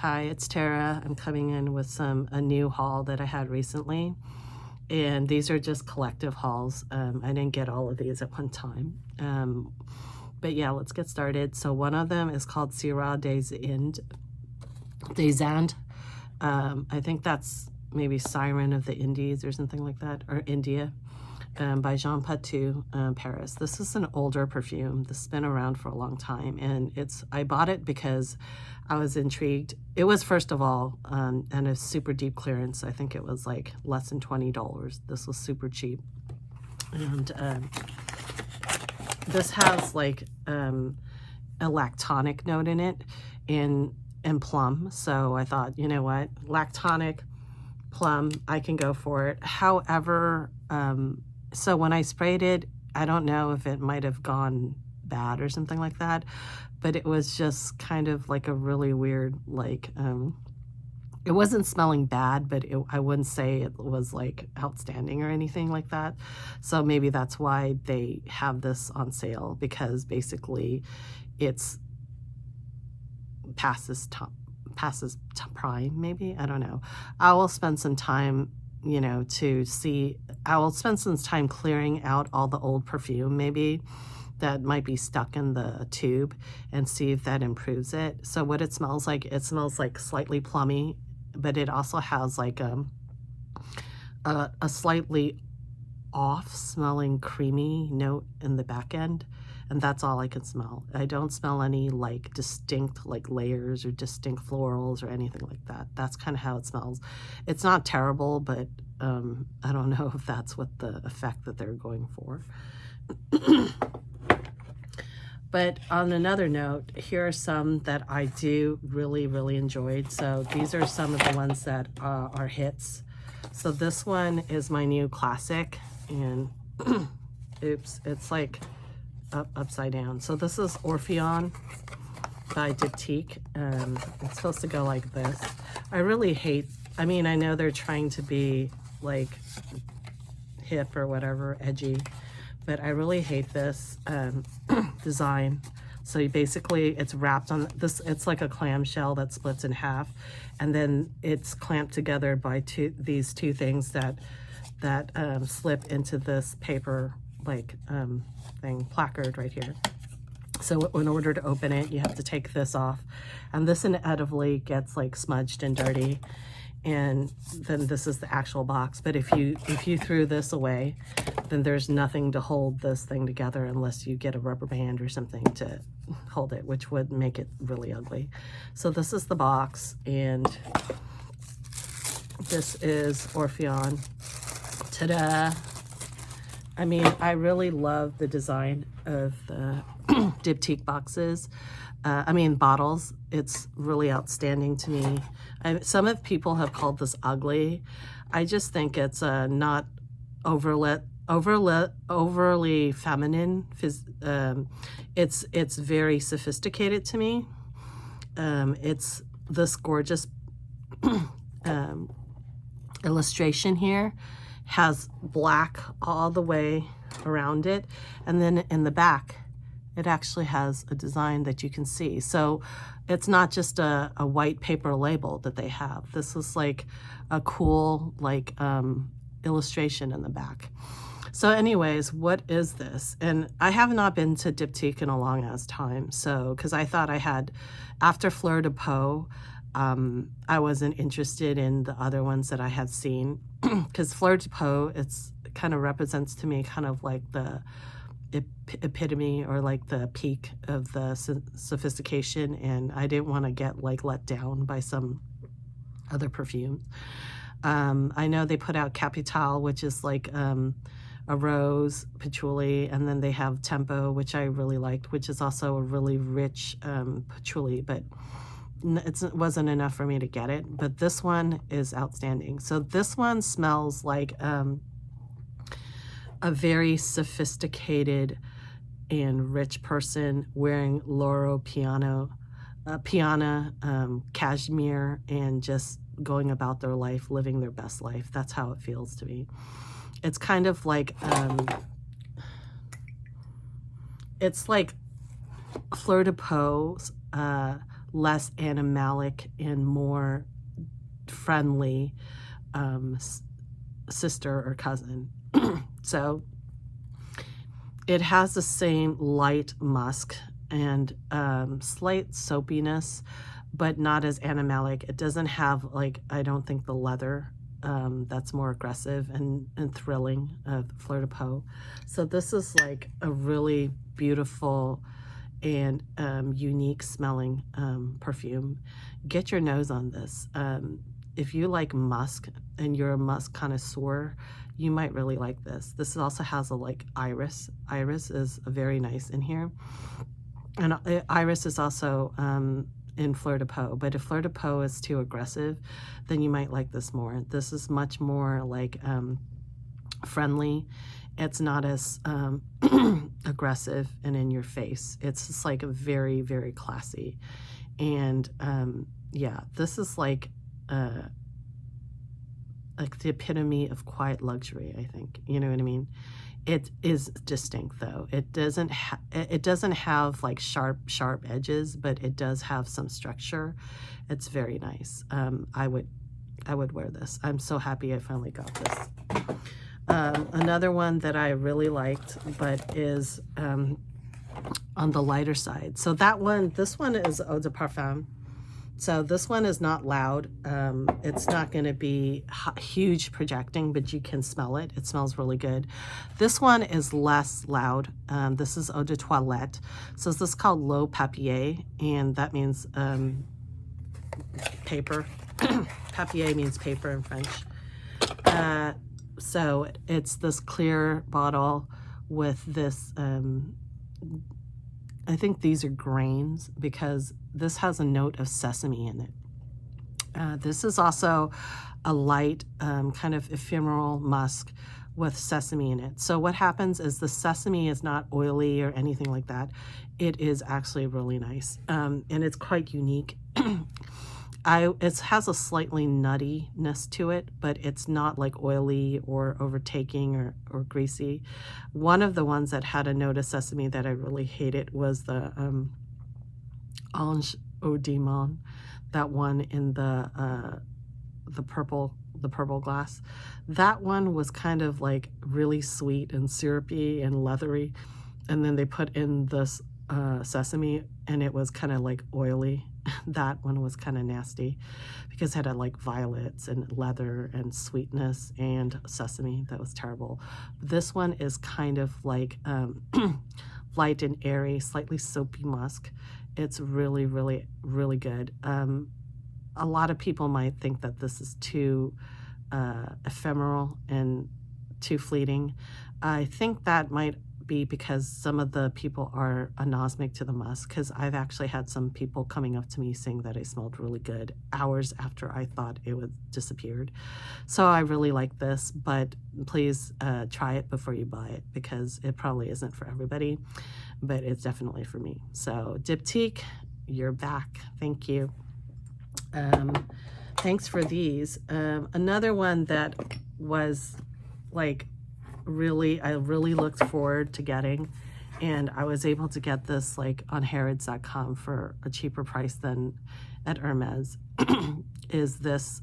Hi, it's Tara. I'm coming in with a new haul that I had recently, and these are just collective hauls. I didn't get all of these at one time, but yeah, let's get started. So one of them is called Sira des Indes. I think that's maybe Siren of the Indies or something like that, or India. By Jean Patou, Paris. This is an older perfume. This has been around for a long time, and I bought it because I was intrigued. It was, first of all, and a super deep clearance. I think it was like less than $20. This was super cheap. And this has like a lactonic note in it and plum. So I thought, you know what, lactonic, plum, I can go for it. However, so when I sprayed it, I don't know if it might have gone bad or something like that, but it was just kind of like a really weird, like, it wasn't smelling bad, but I wouldn't say it was like outstanding or anything like that. So maybe that's why they have this on sale, because basically it's passes prime, maybe, I don't know. I will spend some time, you know, I will spend some time clearing out all the old perfume maybe that might be stuck in the tube and see if that improves it. So what it smells like slightly plummy, but it also has like a slightly off smelling creamy note in the back end, and that's all I can smell. I don't smell any like distinct like layers or distinct florals or anything like that. That's kind of how it smells. It's not terrible, but I don't know if that's what the effect that they're going for. But on another note, here are some that I do really enjoyed. So these are some of the ones that are hits. So this one is my new classic, and oops, it's like upside down. So this is Orpheon by Diptyque. It's supposed to go like this. I really hate, I mean, I know they're trying to be like hip or whatever, edgy, but I really hate this design. So basically it's wrapped on this, it's like a clamshell that splits in half, and then it's clamped together by these two things that slip into this paper like placard right here. So in order to open it, you have to take this off, and this inevitably gets like smudged and dirty, and then this is the actual box. But if you threw this away, then there's nothing to hold this thing together unless you get a rubber band or something to hold it, which would make it really ugly. So this is the box, and this is Orpheon. Ta-da! I mean, I really love the design of the Diptyque boxes. Bottles. It's really outstanding to me. Some of people have called this ugly. I just think it's not overly feminine. It's very sophisticated to me. It's this gorgeous illustration here. Has black all the way around it, and then in the back it actually has a design that you can see. So it's not just a white paper label that they have. This is like a cool like illustration in the back. So anyways, what is this? And I have not been to Diptyque in a long ass time, so because I thought I had, after Fleur de Peau, I wasn't interested in the other ones that I had seen, because Fleur de Peau, it kind of represents to me kind of like the epitome or like the peak of the sophistication, and I didn't want to get like let down by some other perfumes. I know they put out Capitale, which is like a rose patchouli, and then they have Tempo, which I really liked, which is also a really rich patchouli, but it wasn't enough for me to get it. But this one is outstanding. So this one smells like a very sophisticated and rich person wearing Loro Piana cashmere, and just going about their life, living their best life. That's how it feels to me. It's kind of like it's like Fleur de Peau's less animalic and more friendly sister or cousin. So it has the same light musk and slight soapiness, but not as animalic. It doesn't have, like, I don't think the leather that's more aggressive and thrilling of Fleur de Peau. So this is like a really beautiful and unique smelling perfume. Get your nose on this. If you like musk and you're a musk connoisseur, you might really like this. This also has a like iris. Iris is very nice in here. And iris is also in Fleur de Peau, but if Fleur de Peau is too aggressive, then you might like this more. This is much more like friendly. It's not as aggressive and in your face. It's just like a very, very classy. And yeah, this is like the epitome of quiet luxury, I think. You know what I mean? It is distinct though. It doesn't have like sharp edges, but it does have some structure. It's very nice. I would wear this. I'm so happy I finally got this. Another one that I really liked, but is on the lighter side. So this one is Eau de Parfum. So this one is not loud. It's not going to be huge projecting, but you can smell it. It smells really good. This one is less loud. This is Eau de Toilette. So this is called L'Eau Papier, and that means paper. Papier means paper in French. So it's this clear bottle with this, I think these are grains because this has a note of sesame in it. This is also a light kind of ephemeral musk with sesame in it. So what happens is the sesame is not oily or anything like that. It is actually really nice, and it's quite unique. It has a slightly nuttiness to it, but it's not like oily or overtaking or greasy. One of the ones that had a note of sesame that I really hated was the Ange au Démon, that one in the purple glass. That one was kind of like really sweet and syrupy and leathery, and then they put in this sesame and it was kind of like oily. That one was kind of nasty because it had like violets and leather and sweetness and sesame. That was terrible. This one is kind of like light and airy, slightly soapy musk. It's really, really, really good. A lot of people might think that this is too ephemeral and too fleeting. I think that might be because some of the people are anosmic to the musk, because I've actually had some people coming up to me saying that I smelled really good hours after I thought it was disappeared. So I really like this, but please try it before you buy it because it probably isn't for everybody, but it's definitely for me. So Diptyque, you're back. Thank you. Thanks for these. Another one that was like I really looked forward to getting, and I was able to get this like on Harrods.com for a cheaper price than at Hermes, is this.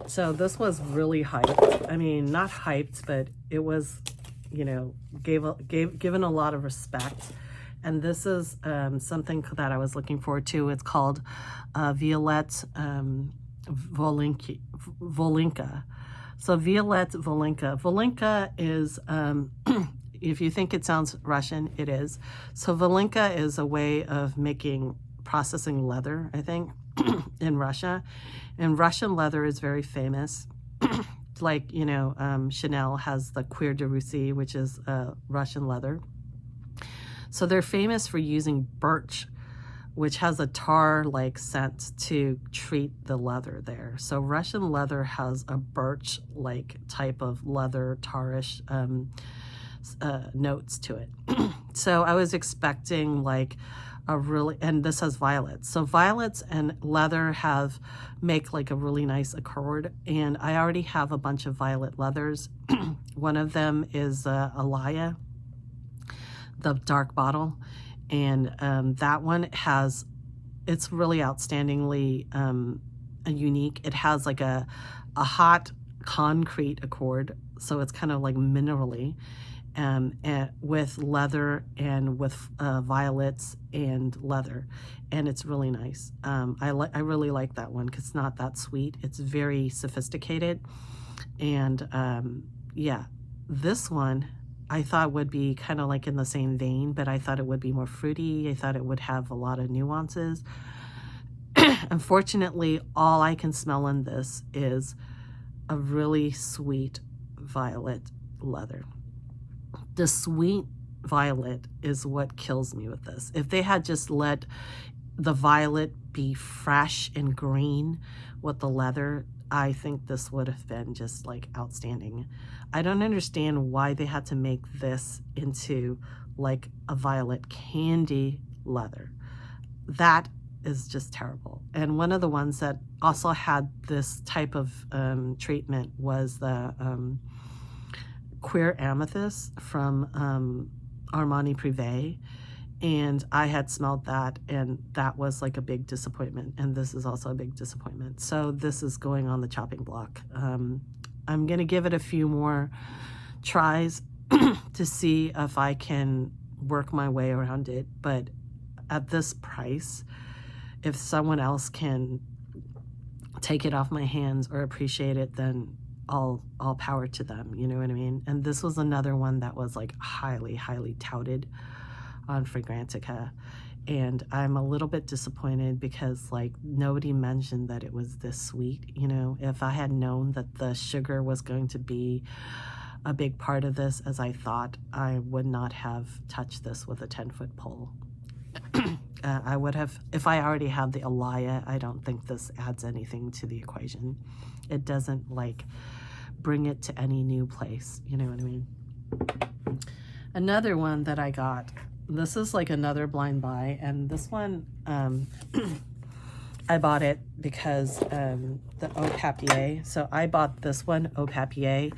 So this was really hyped. I mean, not hyped, but it was, you know, given a lot of respect. And this is something that I was looking forward to. It's called Violette Volynka. So Violette Volynka. Volynka is, if you think it sounds Russian, it is. So Volynka is a way of processing leather, I think, in Russia. And Russian leather is very famous. Like, you know, Chanel has the Cuir de Russie, which is Russian leather. So they're famous for using birch, which has a tar-like scent to treat the leather there. So Russian leather has a birch-like type of leather, tarish notes to it. So I was expecting like a really, and this has violets. So violets and leather make like a really nice accord. And I already have a bunch of violet leathers. One of them is Alaya, the dark bottle. And that one has, it's really outstandingly unique. It has like a hot concrete accord, so it's kind of like minerally, and with leather and with violets and leather, and it's really nice. I really like that one because it's not that sweet. It's very sophisticated, and yeah, this one I thought would be kind of like in the same vein, but I thought it would be more fruity. I thought it would have a lot of nuances. Unfortunately, all I can smell in this is a really sweet violet leather. The sweet violet is what kills me with this. If they had just let the violet be fresh and green with the leather, I think this would have been just like outstanding. I don't understand why they had to make this into like a violet candy leather. That is just terrible. And one of the ones that also had this type of treatment was the Queer Amethyst from Armani Privé, and I had smelled that, and that was like a big disappointment, and this is also a big disappointment. So this is going on the chopping block. I'm gonna give it a few more tries to see if I can work my way around it, but at this price, if someone else can take it off my hands or appreciate it, then all power to them, you know what I mean? And this was another one that was like highly touted on Fragrantica, and I'm a little bit disappointed because like nobody mentioned that it was this sweet, you know. If I had known that the sugar was going to be a big part of this, as I thought, I would not have touched this with a 10-foot pole. I would have, if I already have the Alaya, I don't think this adds anything to the equation. It doesn't like bring it to any new place, you know what I mean? Another one that I got, this is like another blind buy, and this one, I bought it because the Eau Papier, so I bought this one, Eau Papier,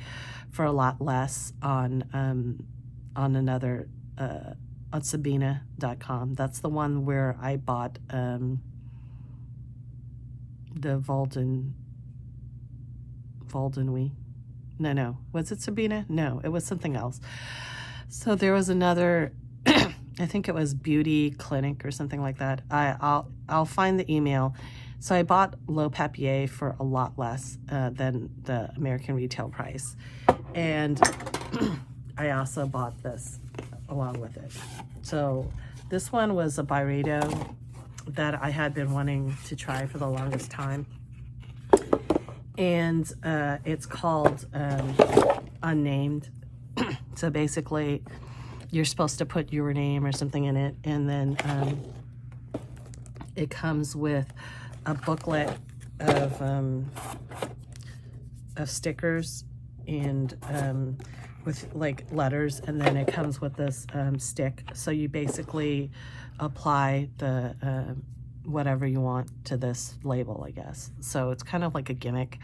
for a lot less on another, on Sabina.com. That's the one where I bought the Voldenwy. No, was it Sabina? No, it was something else. So there was another, I think it was Beauty Clinic or something like that. I'll find the email. So I bought L'Eau Papier for a lot less than the American retail price, and I also bought this along with it. So this one was a Byredo that I had been wanting to try for the longest time, and it's called Unnamed. So basically you're supposed to put your name or something in it, and then it comes with a booklet of stickers and with like letters, and then it comes with this stick. So you basically apply the whatever you want to this label, I guess. So it's kind of like a gimmick.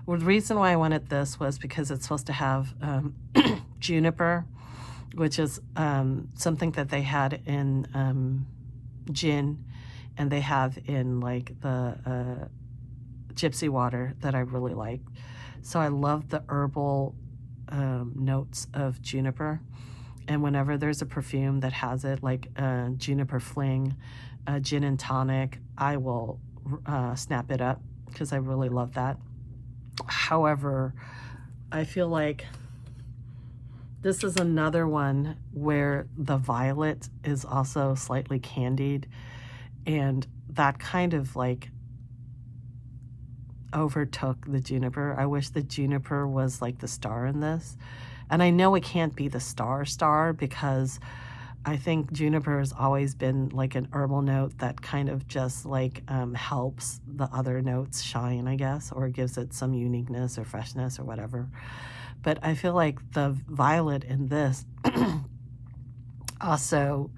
Well, the reason why I wanted this was because it's supposed to have juniper, which is something that they had in gin, and they have in like the gypsy water that I really like. So I love the herbal notes of juniper, and whenever there's a perfume that has it, like juniper fling, gin and tonic, I will snap it up because I really love that. However, I feel like this is another one where the violet is also slightly candied, and that kind of like overtook the juniper. I wish the juniper was like the star in this, and I know it can't be the star because I think juniper has always been like an herbal note that kind of just like helps the other notes shine, I guess, or gives it some uniqueness or freshness or whatever. But I feel like the violet in this also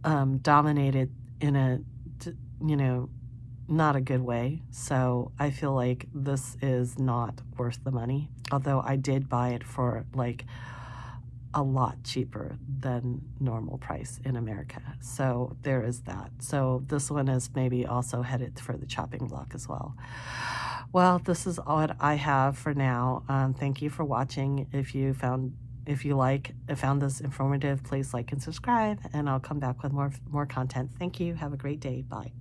dominated in a, you know, not a good way. So I feel like this is not worth the money. Although I did buy it for like a lot cheaper than normal price in America. So there is that. So this one is maybe also headed for the chopping block as well. Well, this is what I have for now. Thank you for watching. If you found this informative, please like and subscribe, and I'll come back with more content. Thank you. Have a great day. Bye.